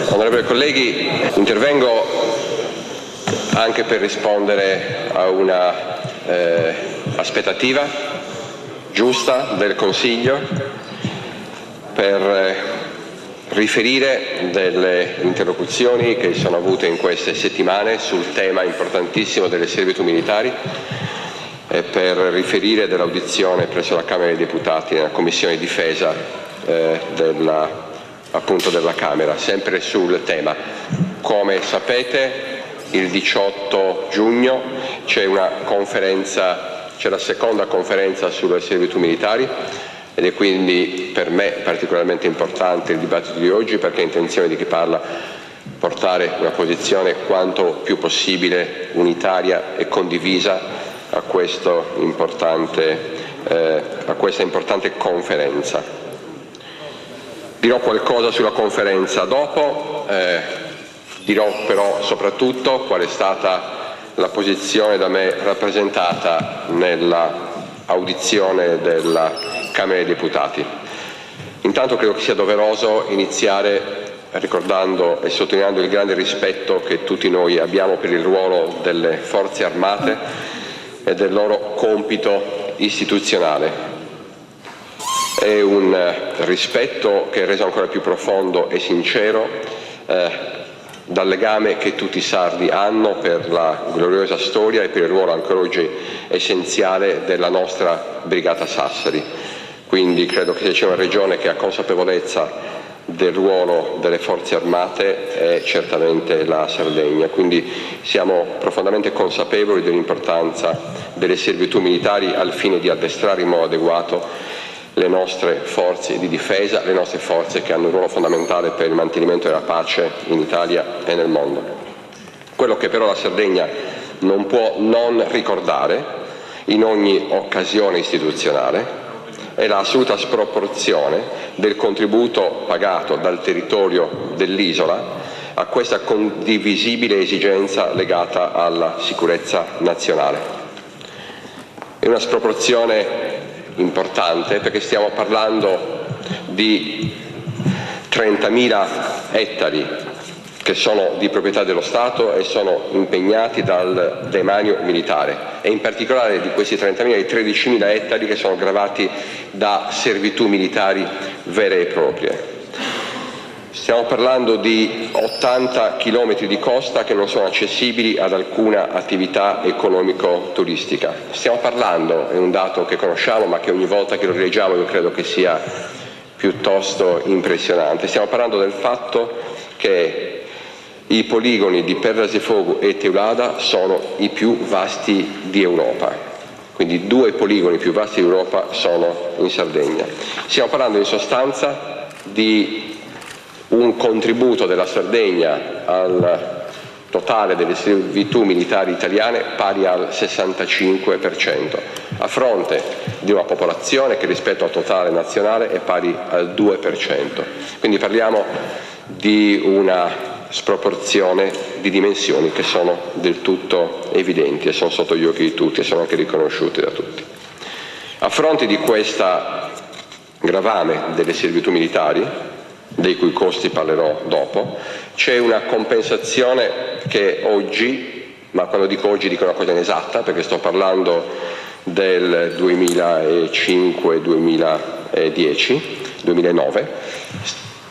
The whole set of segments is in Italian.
Onorevoli colleghi, intervengo anche per rispondere a una aspettativa giusta del Consiglio, per riferire delle interlocuzioni che sono avute in queste settimane sul tema importantissimo delle servitù militari e per riferire dell'audizione presso la Camera dei Deputati nella Commissione Difesa della Camera, sempre sul tema. Come sapete, il 18 giugno c'è la seconda conferenza sulle servitù militari ed è quindi per me particolarmente importante il dibattito di oggi, perché è intenzione di chi parla portare una posizione quanto più possibile unitaria e condivisa a questa importante conferenza. Dirò qualcosa sulla conferenza dopo, dirò però soprattutto qual è stata la posizione da me rappresentata nella audizione della Camera dei Deputati. Intanto credo che sia doveroso iniziare ricordando e sottolineando il grande rispetto che tutti noi abbiamo per il ruolo delle Forze Armate e del loro compito istituzionale. È un rispetto che è reso ancora più profondo e sincero dal legame che tutti i sardi hanno per la gloriosa storia e per il ruolo ancora oggi essenziale della nostra Brigata Sassari. Quindi credo che se c'è una regione che ha consapevolezza del ruolo delle Forze Armate è certamente la Sardegna. Quindi siamo profondamente consapevoli dell'importanza delle servitù militari al fine di addestrare in modo adeguato le nostre forze di difesa, le nostre forze che hanno un ruolo fondamentale per il mantenimento della pace in Italia e nel mondo. Quello che però la Sardegna non può non ricordare in ogni occasione istituzionale è l'assoluta sproporzione del contributo pagato dal territorio dell'isola a questa condivisibile esigenza legata alla sicurezza nazionale. È una sproporzione importante perché stiamo parlando di 30.000 ettari che sono di proprietà dello Stato e sono impegnati dal demanio militare, e in particolare di questi 30.000 i 13.000 ettari che sono gravati da servitù militari vere e proprie. Stiamo parlando di 80 chilometri di costa che non sono accessibili ad alcuna attività economico-turistica. Stiamo parlando, è un dato che conosciamo ma che ogni volta che lo rileggiamo io credo che sia piuttosto impressionante, stiamo parlando del fatto che i poligoni di Perrasiefogu e Teulada sono i più vasti di Europa. Quindi 2 poligoni più vasti d'Europa sono in Sardegna. Stiamo parlando in sostanza di un contributo della Sardegna al totale delle servitù militari italiane pari al 65%, a fronte di una popolazione che rispetto al totale nazionale è pari al 2%. Quindi parliamo di una sproporzione di dimensioni che sono del tutto evidenti e sono sotto gli occhi di tutti e sono anche riconosciute da tutti. A fronte di questa gravame delle servitù militari, dei cui costi parlerò dopo, c'è una compensazione che oggi, ma quando dico oggi dico una cosa inesatta perché sto parlando del 2010-2009,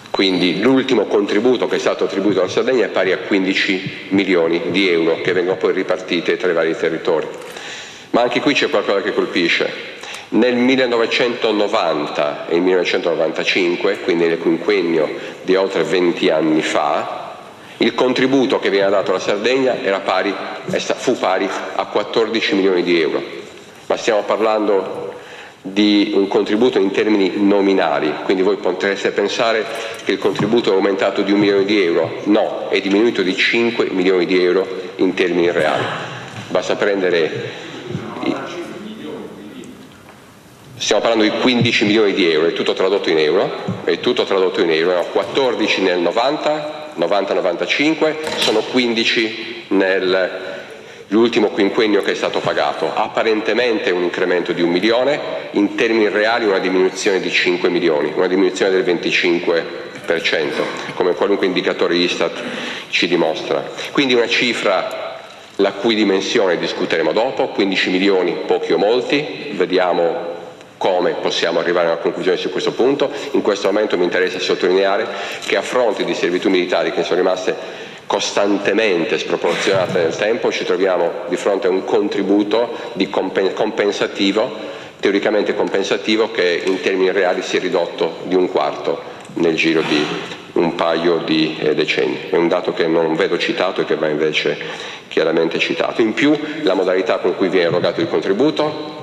quindi l'ultimo contributo che è stato attribuito alla Sardegna è pari a 15 milioni di euro che vengono poi ripartite tra i vari territori. Ma anche qui c'è qualcosa che colpisce. Nel 1990 e il 1995, quindi nel quinquennio di oltre 20 anni fa, il contributo che viene dato alla Sardegna fu pari a 14 milioni di euro. Ma stiamo parlando di un contributo in termini nominali, quindi voi potreste pensare che il contributo è aumentato di 1 milione di euro. No, è diminuito di 5 milioni di euro in termini reali. Basta prendere... Stiamo parlando di 15 milioni di euro, è tutto tradotto in euro, erano 14 nel 90-95, sono 15 nell'ultimo quinquennio che è stato pagato. Apparentemente un incremento di 1 milione, in termini reali una diminuzione di 5 milioni, una diminuzione del 25%. come qualunque indicatore Istat ci dimostra. Quindi una cifra la cui dimensione discuteremo dopo, 15 milioni, pochi o molti, vediamo come possiamo arrivare a una conclusione su questo punto. In questo momento mi interessa sottolineare che a fronte di servitù militari che sono rimaste costantemente sproporzionate nel tempo, ci troviamo di fronte a un contributo compensativo, teoricamente compensativo, che in termini reali si è ridotto di un quarto nel giro di un paio di decenni. È un dato che non vedo citato e che va invece chiaramente citato. In più, la modalità con cui viene erogato il contributo,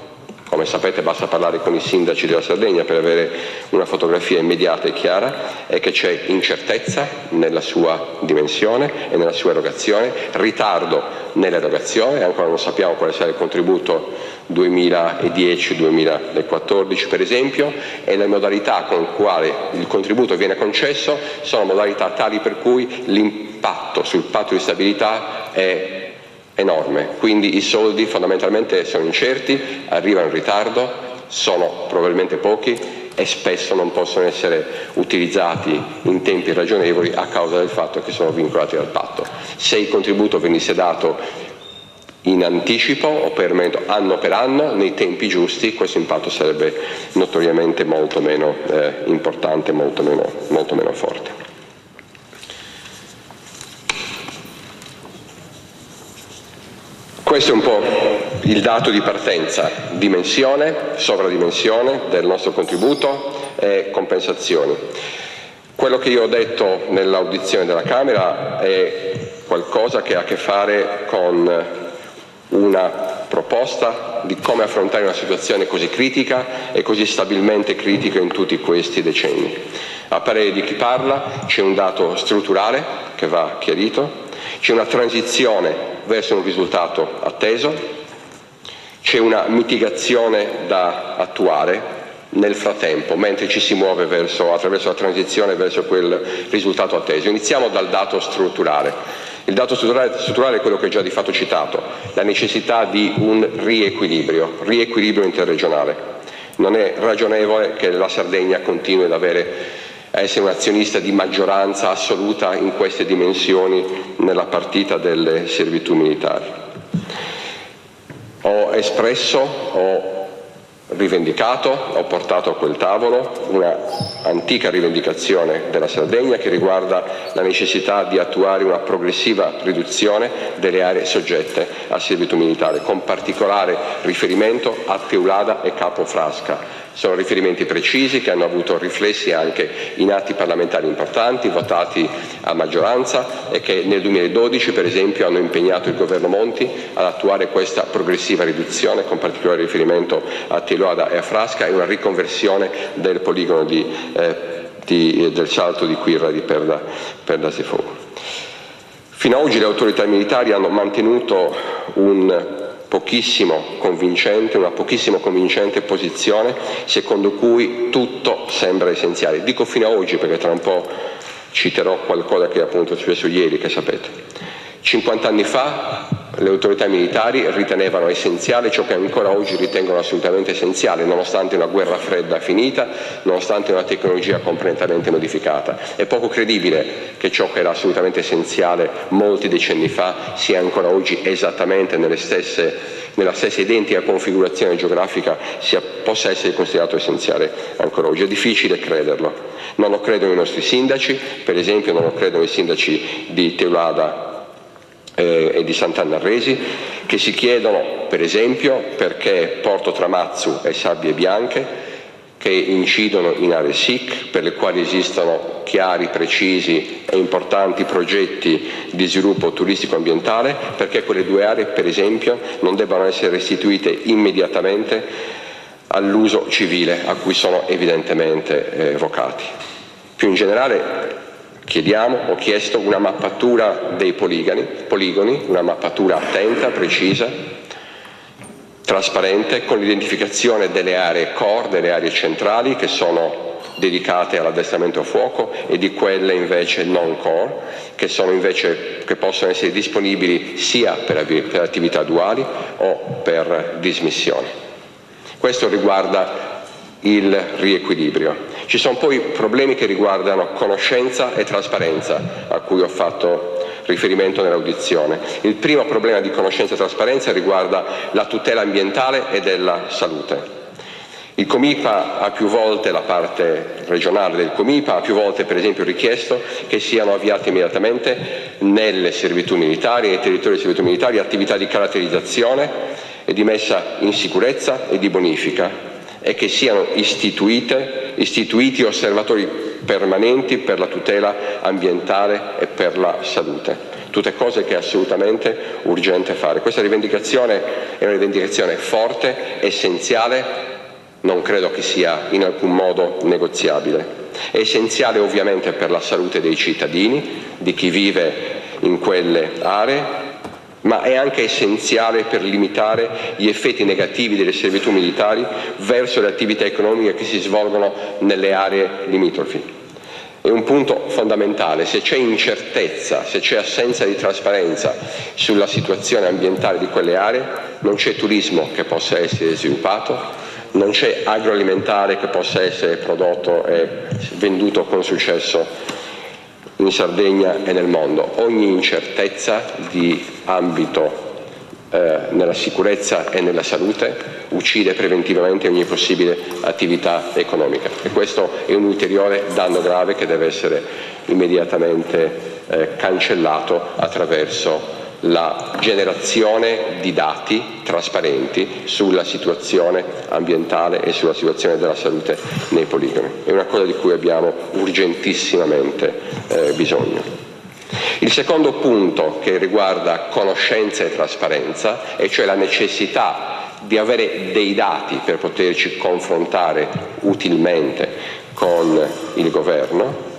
come sapete basta parlare con i sindaci della Sardegna per avere una fotografia immediata e chiara, è che c'è incertezza nella sua dimensione e nella sua erogazione, ritardo nell'erogazione, ancora non sappiamo quale sarà il contributo 2010-2014 per esempio, e le modalità con quale il contributo viene concesso sono modalità tali per cui l'impatto sul patto di stabilità è enorme, quindi i soldi fondamentalmente sono incerti, arrivano in ritardo, sono probabilmente pochi e spesso non possono essere utilizzati in tempi ragionevoli a causa del fatto che sono vincolati dal patto. Se il contributo venisse dato in anticipo o perlomeno anno per anno, nei tempi giusti, questo impatto sarebbe notoriamente molto meno importante, molto meno forte. Questo è un po' il dato di partenza, dimensione, sovradimensione del nostro contributo e compensazioni. Quello che io ho detto nell'audizione della Camera è qualcosa che ha a che fare con una proposta di come affrontare una situazione così critica e così stabilmente critica in tutti questi decenni. A parere di chi parla c'è un dato strutturale che va chiarito, c'è una transizione verso un risultato atteso, c'è una mitigazione da attuare nel frattempo, mentre ci si muove attraverso la transizione verso quel risultato atteso. Iniziamo dal dato strutturale. Il dato strutturale è quello che ho già di fatto citato, la necessità di un riequilibrio interregionale. Non è ragionevole che la Sardegna continui a essere un azionista di maggioranza assoluta in queste dimensioni nella partita delle servitù militari. Ho espresso, ho rivendicato, ho portato a quel tavolo una antica rivendicazione della Sardegna che riguarda la necessità di attuare una progressiva riduzione delle aree soggette a servitù militare, con particolare riferimento a Teulada e Capo Frasca. Sono riferimenti precisi che hanno avuto riflessi anche in atti parlamentari importanti, votati a maggioranza, e che nel 2012, per esempio, hanno impegnato il governo Monti ad attuare questa progressiva riduzione, con particolare riferimento a Teulada e a Frasca, e una riconversione del poligono del Salto di Quirra di Perda Sefogo. Fino ad oggi le autorità militari hanno mantenuto una pochissimo convincente posizione secondo cui tutto sembra essenziale. Dico fino ad oggi perché tra un po' citerò qualcosa che appunto è successo ieri, che sapete. 50 anni fa le autorità militari ritenevano essenziale ciò che ancora oggi ritengono assolutamente essenziale, nonostante una guerra fredda finita, nonostante una tecnologia completamente modificata. È poco credibile che ciò che era assolutamente essenziale molti decenni fa sia ancora oggi esattamente nella stessa identica configurazione geografica possa essere considerato essenziale ancora oggi. È difficile crederlo. Non lo credono i nostri sindaci, per esempio non lo credono i sindaci di Teulada e di Sant'Anna-Resi, che si chiedono per esempio perché Porto Tramazzu e Sabbie Bianche, che incidono in aree SIC, per le quali esistono chiari, precisi e importanti progetti di sviluppo turistico ambientale, perché quelle due aree per esempio non debbano essere restituite immediatamente all'uso civile a cui sono evidentemente vocati. Più in generale ho chiesto una mappatura dei poligoni, una mappatura attenta, precisa, trasparente, con l'identificazione delle aree core, delle aree centrali che sono dedicate all'addestramento a fuoco, e di quelle invece non core, che possono essere disponibili sia per attività duali o per dismissione. Questo riguarda il riequilibrio. Ci sono poi problemi che riguardano conoscenza e trasparenza, a cui ho fatto riferimento nell'audizione. Il primo problema di conoscenza e trasparenza riguarda la tutela ambientale e della salute. Il Comipa ha più volte, la parte regionale del Comipa, ha più volte per esempio richiesto che siano avviate immediatamente nelle servitù militari, nei territori di servitù militari, attività di caratterizzazione e di messa in sicurezza e di bonifica, e che siano istituiti osservatori permanenti per la tutela ambientale e per la salute. Tutte cose che è assolutamente urgente fare. Questa rivendicazione è una rivendicazione forte, essenziale, non credo che sia in alcun modo negoziabile. È essenziale ovviamente per la salute dei cittadini, di chi vive in quelle aree, ma è anche essenziale per limitare gli effetti negativi delle servitù militari verso le attività economiche che si svolgono nelle aree limitrofi. È un punto fondamentale. Se c'è incertezza, se c'è assenza di trasparenza sulla situazione ambientale di quelle aree, non c'è turismo che possa essere sviluppato, non c'è agroalimentare che possa essere prodotto e venduto con successo in Sardegna e nel mondo. Ogni incertezza di ambito nella sicurezza e nella salute uccide preventivamente ogni possibile attività economica, e questo è un ulteriore danno grave che deve essere immediatamente cancellato attraverso la generazione di dati trasparenti sulla situazione ambientale e sulla situazione della salute nei poligoni. È una cosa di cui abbiamo urgentissimamente bisogno. Il secondo punto, che riguarda conoscenza e trasparenza, e cioè la necessità di avere dei dati per poterci confrontare utilmente con il governo,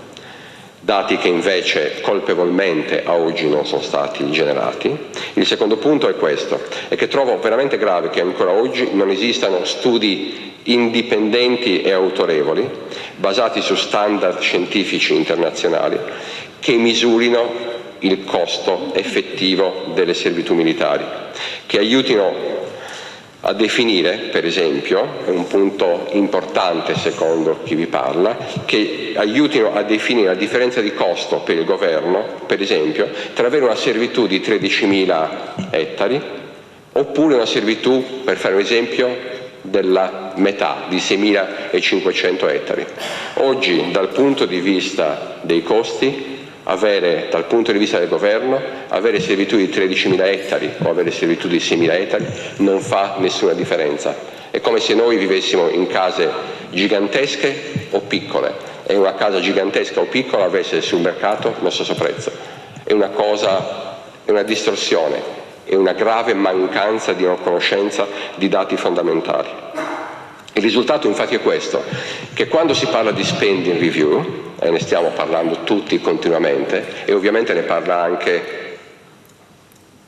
dati che invece colpevolmente a oggi non sono stati generati. Il secondo punto è questo, è che trovo veramente grave che ancora oggi non esistano studi indipendenti e autorevoli, basati su standard scientifici internazionali, che misurino il costo effettivo delle servitù militari, che aiutino a definire, per esempio, è un punto importante secondo chi vi parla, che aiutino a definire la differenza di costo per il governo, per esempio, tra avere una servitù di 13.000 ettari oppure una servitù, per fare un esempio, della metà, di 6.500 ettari. Oggi, dal punto di vista dei costi, dal punto di vista del governo, avere servitù di 13.000 ettari o avere servitù di 6.000 ettari non fa nessuna differenza. È come se noi vivessimo in case gigantesche o piccole, e una casa gigantesca o piccola avesse sul mercato lo stesso prezzo. È una distorsione, è una grave mancanza di una conoscenza di dati fondamentali. Il risultato infatti è questo, che quando si parla di spending review, e ne stiamo parlando tutti continuamente, e ovviamente ne parla anche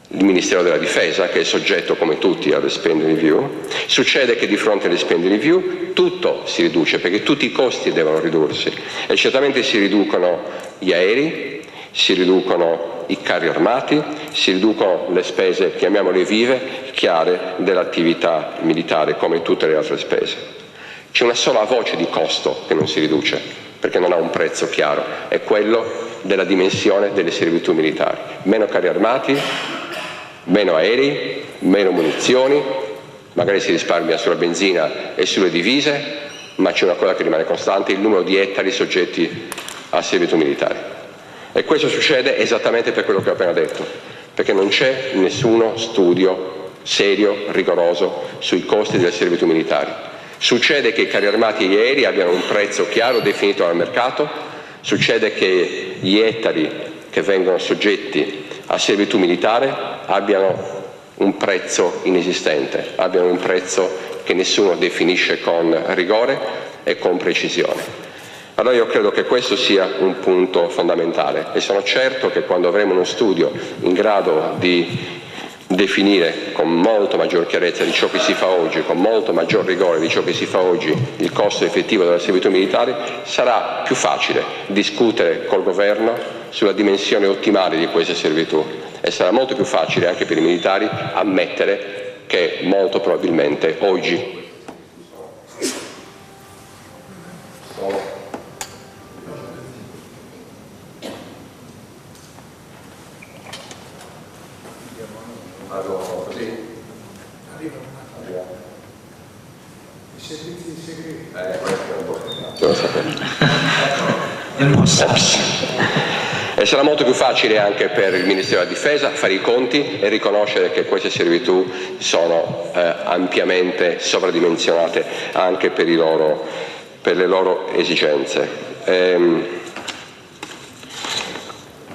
il Ministero della Difesa, che è soggetto come tutti alle spending review, succede che di fronte alle spending review tutto si riduce, perché tutti i costi devono ridursi, e certamente si riducono gli aerei, si riducono i carri armati, si riducono le spese, chiamiamole vive, chiare dell'attività militare, come tutte le altre spese. C'è una sola voce di costo che non si riduce, perché non ha un prezzo chiaro, è quello della dimensione delle servitù militari. Meno carri armati, meno aerei, meno munizioni, magari si risparmia sulla benzina e sulle divise, ma c'è una cosa che rimane costante: il numero di ettari soggetti a servitù militari. E questo succede esattamente per quello che ho appena detto, perché non c'è nessuno studio serio, rigoroso sui costi delle servitù militari. Succede che i carri armati e gli aerei abbiano un prezzo chiaro definito dal mercato, succede che gli ettari che vengono soggetti a servitù militare abbiano un prezzo inesistente, abbiano un prezzo che nessuno definisce con rigore e con precisione. Allora io credo che questo sia un punto fondamentale, e sono certo che quando avremo uno studio in grado di definire con molto maggior chiarezza di ciò che si fa oggi, con molto maggior rigore di ciò che si fa oggi, il costo effettivo della servitù militare, sarà più facile discutere col governo sulla dimensione ottimale di queste servitù, e sarà molto più facile anche per i militari ammettere che molto probabilmente oggi Vado così? I servizi segreti. Questo è un po'. Devo sapere. E sarà molto più facile anche per il Ministero della Difesa fare i conti e riconoscere che queste servitù sono ampiamente sovradimensionate anche per le loro esigenze.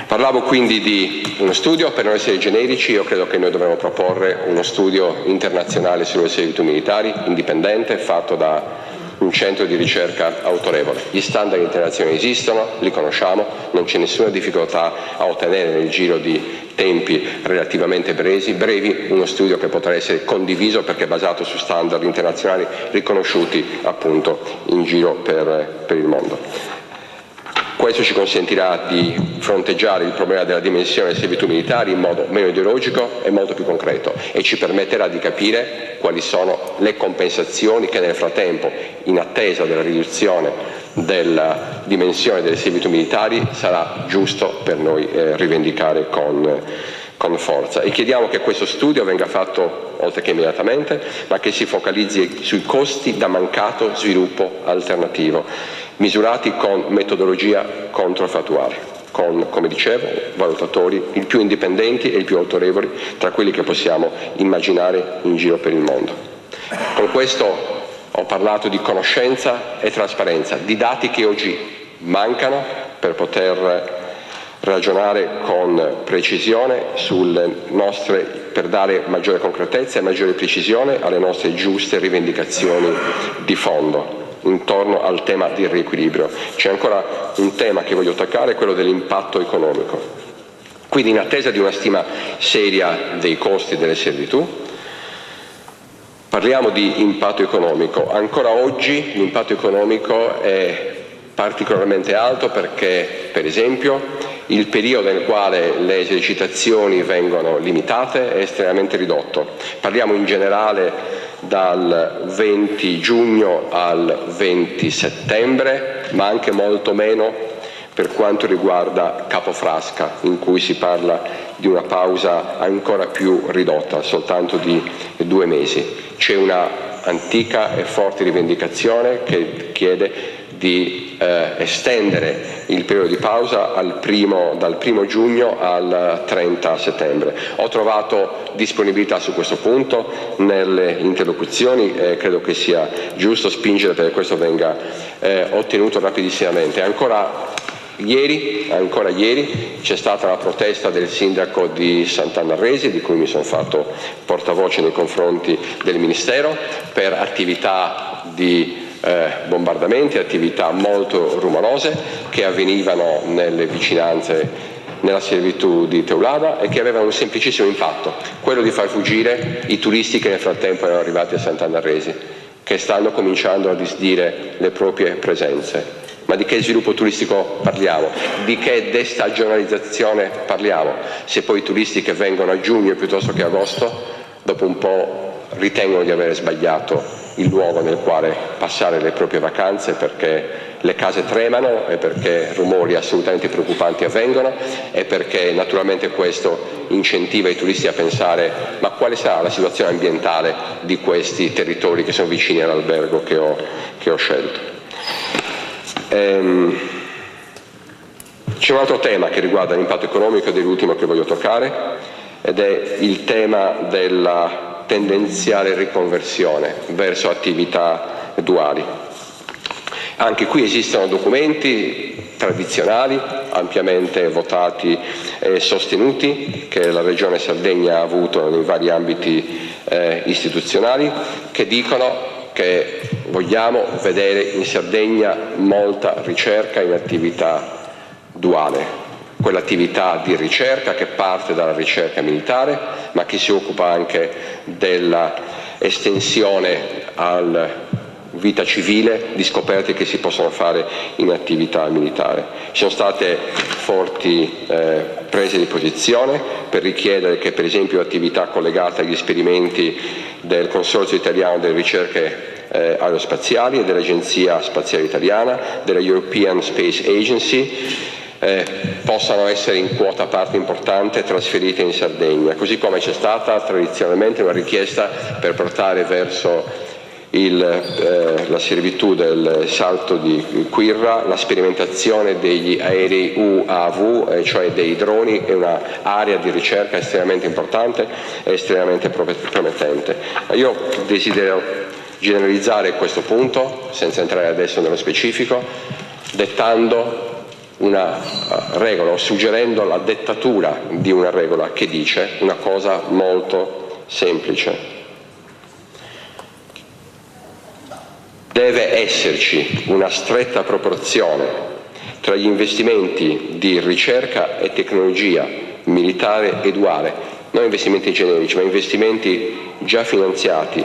Parlavo quindi di uno studio, per non essere generici. Io credo che noi dovremmo proporre uno studio internazionale sulle servitù militari, indipendente, fatto da un centro di ricerca autorevole. Gli standard internazionali esistono, li conosciamo, non c'è nessuna difficoltà a ottenere nel giro di tempi relativamente brevi uno studio che potrà essere condiviso perché è basato su standard internazionali riconosciuti appunto in giro per il mondo. Questo ci consentirà di fronteggiare il problema della dimensione delle servitù militari in modo meno ideologico e molto più concreto, e ci permetterà di capire quali sono le compensazioni che nel frattempo, in attesa della riduzione della dimensione delle servitù militari, sarà giusto per noi rivendicare con forza. E chiediamo che questo studio venga fatto, oltre che immediatamente, ma che si focalizzi sui costi da mancato sviluppo alternativo, misurati con metodologia controfattuale, con, come dicevo, valutatori il più indipendenti e il più autorevoli tra quelli che possiamo immaginare in giro per il mondo. Con questo ho parlato di conoscenza e trasparenza, di dati che oggi mancano per poter ragionare con precisione per dare maggiore concretezza e maggiore precisione alle nostre giuste rivendicazioni di fondo intorno al tema del riequilibrio. C'è ancora un tema che voglio toccare, quello dell'impatto economico. Quindi, in attesa di una stima seria dei costi delle servitù, parliamo di impatto economico. Ancora oggi l'impatto economico è particolarmente alto perché, per esempio, il periodo nel quale le esercitazioni vengono limitate è estremamente ridotto. Parliamo in generale dal 20 giugno al 20 settembre, ma anche molto meno per quanto riguarda Capofrasca, in cui si parla di una pausa ancora più ridotta, soltanto di 2 mesi. C'è una antica e forte rivendicazione che chiede di estendere il periodo di pausa dal 1 giugno al 30 settembre. Ho trovato disponibilità su questo punto nelle interlocuzioni e credo che sia giusto spingere perché questo venga ottenuto rapidissimamente. Ancora ieri c'è stata la protesta del sindaco di Sant'Anna-Resi, di cui mi sono fatto portavoce nei confronti del Ministero, per attività di bombardamenti, attività molto rumorose che avvenivano nelle vicinanze, nella servitù di Teulada, e che avevano un semplicissimo impatto, quello di far fuggire i turisti che nel frattempo erano arrivati a Sant'Anna-Resi, che stanno cominciando a disdire le proprie presenze. Ma di che sviluppo turistico parliamo? Di che destagionalizzazione parliamo? Se poi i turisti che vengono a giugno piuttosto che agosto, dopo un po' ritengono di avere sbagliato il luogo nel quale passare le proprie vacanze, perché le case tremano e perché rumori assolutamente preoccupanti avvengono e perché naturalmente questo incentiva i turisti a pensare: ma quale sarà la situazione ambientale di questi territori che sono vicini all'albergo che ho scelto? C'è un altro tema che riguarda l'impatto economico ed è l'ultimo che voglio toccare, ed è il tema della tendenziale riconversione verso attività duali. Anche qui esistono documenti tradizionali, ampiamente votati e sostenuti, che la Regione Sardegna ha avuto nei vari ambiti istituzionali, che dicono che vogliamo vedere in Sardegna molta ricerca in attività duale, quell'attività di ricerca che parte dalla ricerca militare, ma che si occupa anche della estensione alla vita civile di scoperte che si possono fare in attività militare. Ci sono state forti prese di posizione per richiedere che, per esempio, attività collegate agli esperimenti del Consorzio Italiano delle Ricerche Aerospaziali e dell'Agenzia Spaziale Italiana, della European Space Agency, possano essere in quota parte importante trasferite in Sardegna, così come c'è stata tradizionalmente una richiesta per portare verso la servitù del Salto di Quirra la sperimentazione degli aerei UAV, cioè dei droni. È un'area di ricerca estremamente importante e estremamente promettente. Io desidero generalizzare questo punto, senza entrare adesso nello specifico, dettando una regola o suggerendo la dettatura di una regola che dice una cosa molto semplice. Deve esserci una stretta proporzione tra gli investimenti di ricerca e tecnologia militare e duale, non investimenti generici, ma investimenti già finanziati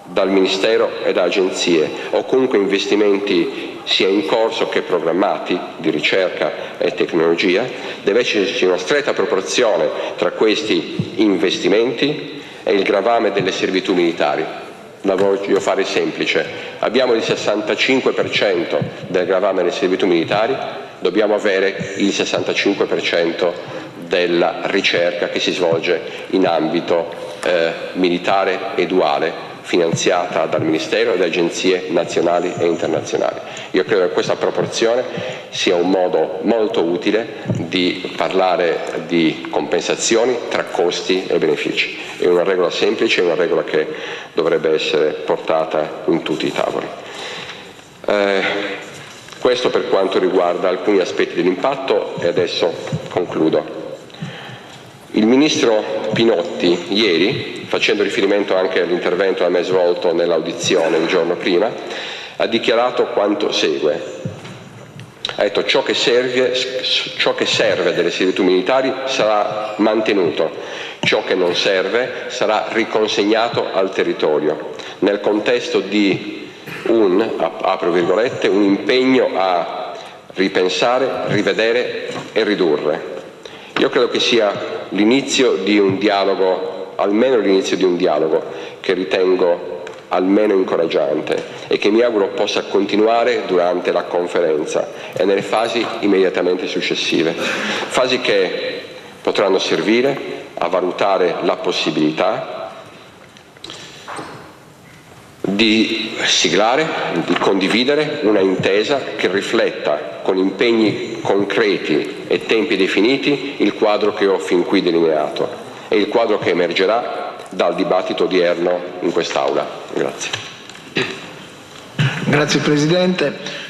dal Ministero e da agenzie, o comunque investimenti sia in corso che programmati di ricerca e tecnologia. Deve esserci una stretta proporzione tra questi investimenti e il gravame delle servitù militari. La voglio fare semplice: abbiamo il 65% del gravame delle servitù militari, dobbiamo avere il 65% della ricerca che si svolge in ambito militare e duale, finanziata dal Ministero e da agenzie nazionali e internazionali. Io credo che questa proporzione sia un modo molto utile di parlare di compensazioni tra costi e benefici. È una regola semplice, è una regola che dovrebbe essere portata in tutti i tavoli. Questo per quanto riguarda alcuni aspetti dell'impatto, e adesso concludo. Il ministro Pinotti ieri, facendo riferimento anche all'intervento da me svolto nell'audizione il giorno prima, ha dichiarato quanto segue. Ha detto: ciò che serve delle servitù militari sarà mantenuto, ciò che non serve sarà riconsegnato al territorio, nel contesto di apro virgolette, un impegno a ripensare, rivedere e ridurre. Io credo che sia l'inizio di un dialogo, almeno l'inizio di un dialogo, che ritengo almeno incoraggiante e che mi auguro possa continuare durante la conferenza e nelle fasi immediatamente successive, fasi che potranno servire a valutare la possibilità di siglare, di condividere una intesa che rifletta con impegni concreti e tempi definiti il quadro che ho fin qui delineato e il quadro che emergerà dal dibattito odierno in quest'Aula. Grazie. Grazie Presidente.